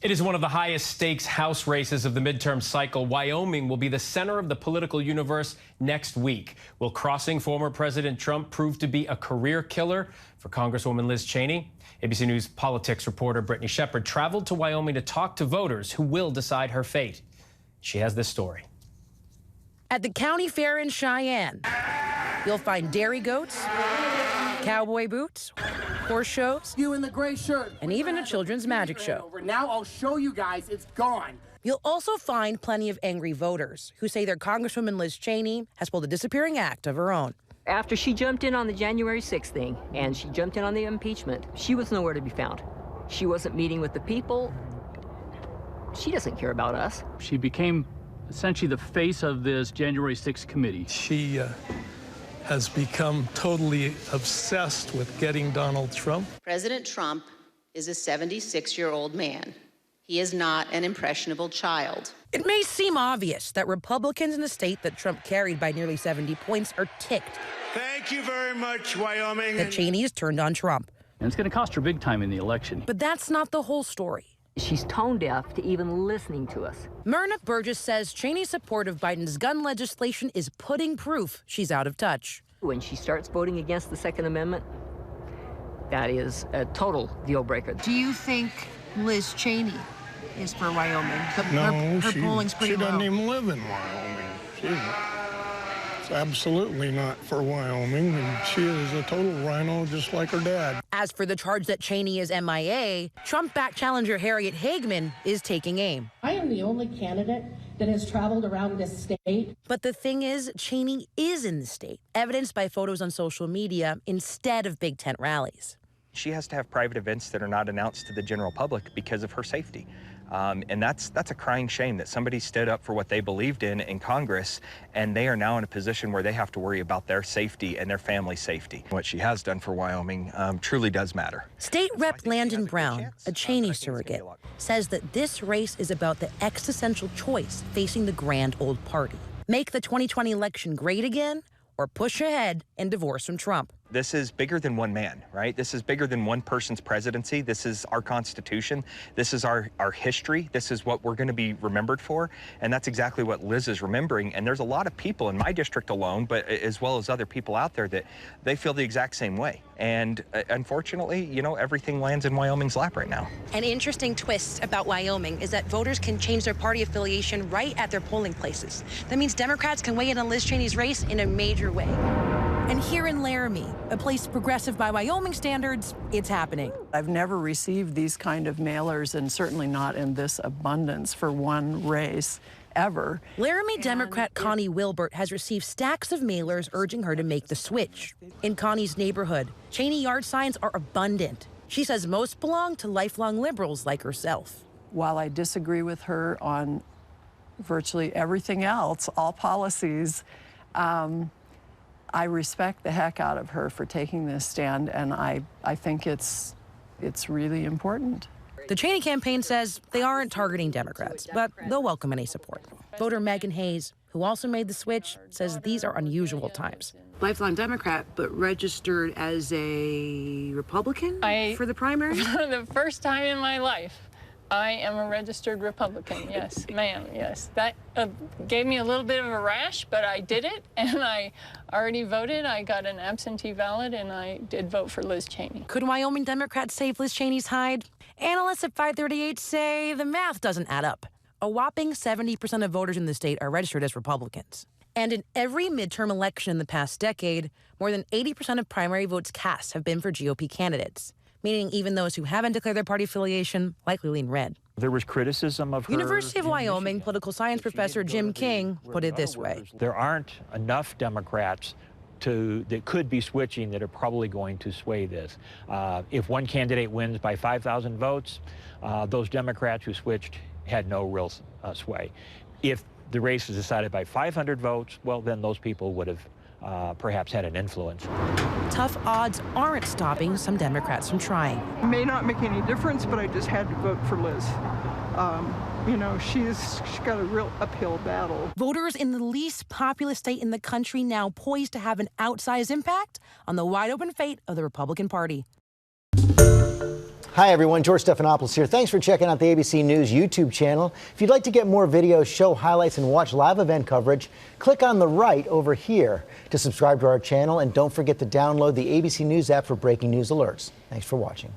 It is one of the highest stakes House races of the midterm cycle. Wyoming will be the center of the political universe next week. Will crossing former President Trump prove to be a career killer for Congresswoman Liz Cheney? ABC News politics reporter Brittany Shepard traveled to Wyoming to talk to voters who will decide her fate. She has this story. At the county fair in Cheyenne, you'll find dairy goats, cowboy boots, horse shows, you in the gray shirt, and even a children's magic show. Now I'll show you guys it's gone. You'll also find plenty of angry voters who say their Congresswoman Liz Cheney has pulled a disappearing act of her own. After she jumped in on the January 6th thing and she jumped in on the impeachment, she was nowhere to be found. She wasn't meeting with the people. She doesn't care about us. She became essentially the face of this January 6th committee. She has become totally obsessed with getting Donald Trump. President Trump is a 76-year-old man. He is not an impressionable child. It may seem obvious that Republicans in the state that Trump carried by nearly 70 points are ticked. Thank you very much, Wyoming. That Cheney has turned on Trump. And it's going to cost her big time in the election. But that's not the whole story. She's tone deaf to even listening to us. Myrna Burgess says Cheney's support of Biden's gun legislation is putting proof she's out of touch. When she starts voting against the Second Amendment, that is a total deal breaker. Do you think Liz Cheney is for Wyoming? No, her polling's pretty she low. doesn't even live in Wyoming. She's absolutely not for Wyoming, and she is a total rhino just like her dad. As for the charge that Cheney is MIA, Trump-backed challenger Harriet Hageman is taking aim. I am the only candidate that has traveled around this state. But the thing is, Cheney is in the state, evidenced by photos on social media instead of big tent rallies. She has to have private events that are not announced to the general public because of her safety. And that's a crying shame that somebody stood up for what they believed in Congress, and they are now in a position where they have to worry about their safety and their family's safety. What she has done for Wyoming truly does matter. State Rep Landon Brown, a Cheney surrogate, says that this race is about the existential choice facing the grand old party. Make the 2020 election great again, or push ahead and divorce from Trump. This is bigger than one man, right? This is bigger than one person's presidency. This is our Constitution. This is our history. This is what we're going to be remembered for. And that's exactly what Liz is remembering. And there's a lot of people in my district alone, but as well as other people out there, that they feel the exact same way. And unfortunately, you know, everything lands in Wyoming's lap right now. An interesting twist about Wyoming is that voters can change their party affiliation right at their polling places. That means Democrats can weigh in on Liz Cheney's race in a major way. And here in Laramie, a place progressive by Wyoming standards, it's happening. I've never received these kind of mailers, and certainly not in this abundance for one race ever. Laramie Democrat Connie Wilbert has received stacks of mailers urging her to make the switch. In Connie's neighborhood, Cheney yard signs are abundant. She says most belong to lifelong liberals like herself. While I disagree with her on virtually everything else, all policies, I respect the heck out of her for taking this stand, and I think it's really important. The Cheney campaign says they aren't targeting Democrats, but they'll welcome any support. Voter Megan Hayes, who also made the switch, says these are unusual times. Lifelong Democrat, but registered as a Republican for the primary? For the first time in my life, I am a registered Republican, yes, ma'am, yes. That gave me a little bit of a rash, but I did it, and I already voted. I got an absentee ballot, and I did vote for Liz Cheney. Could Wyoming Democrats save Liz Cheney's hide? Analysts at 538 say the math doesn't add up. A whopping 70% of voters in the state are registered as Republicans. And in every midterm election in the past decade, more than 80% of primary votes cast have been for GOP candidates, meaning even those who haven't declared their party affiliation likely lean red. There was criticism of her. University of Wyoming political science professor Jim King put it this way. There aren't enough Democrats that could be switching that are probably going to sway this. If one candidate wins by 5,000 votes, those Democrats who switched had no real sway. If the race is decided by 500 votes, well, then those people would have perhaps had an influence. Tough odds aren't stopping some Democrats from trying. It may not make any difference, but I just had to vote for Liz. You know, she's got a real uphill battle. Voters in the least populous state in the country now poised to have an outsized impact on the wide open fate of the Republican Party. Hi, everyone. George Stephanopoulos here. Thanks for checking out the ABC News YouTube channel. If you'd like to get more videos, show highlights, and watch live event coverage, click on the right over here to subscribe to our channel. And don't forget to download the ABC News app for breaking news alerts. Thanks for watching.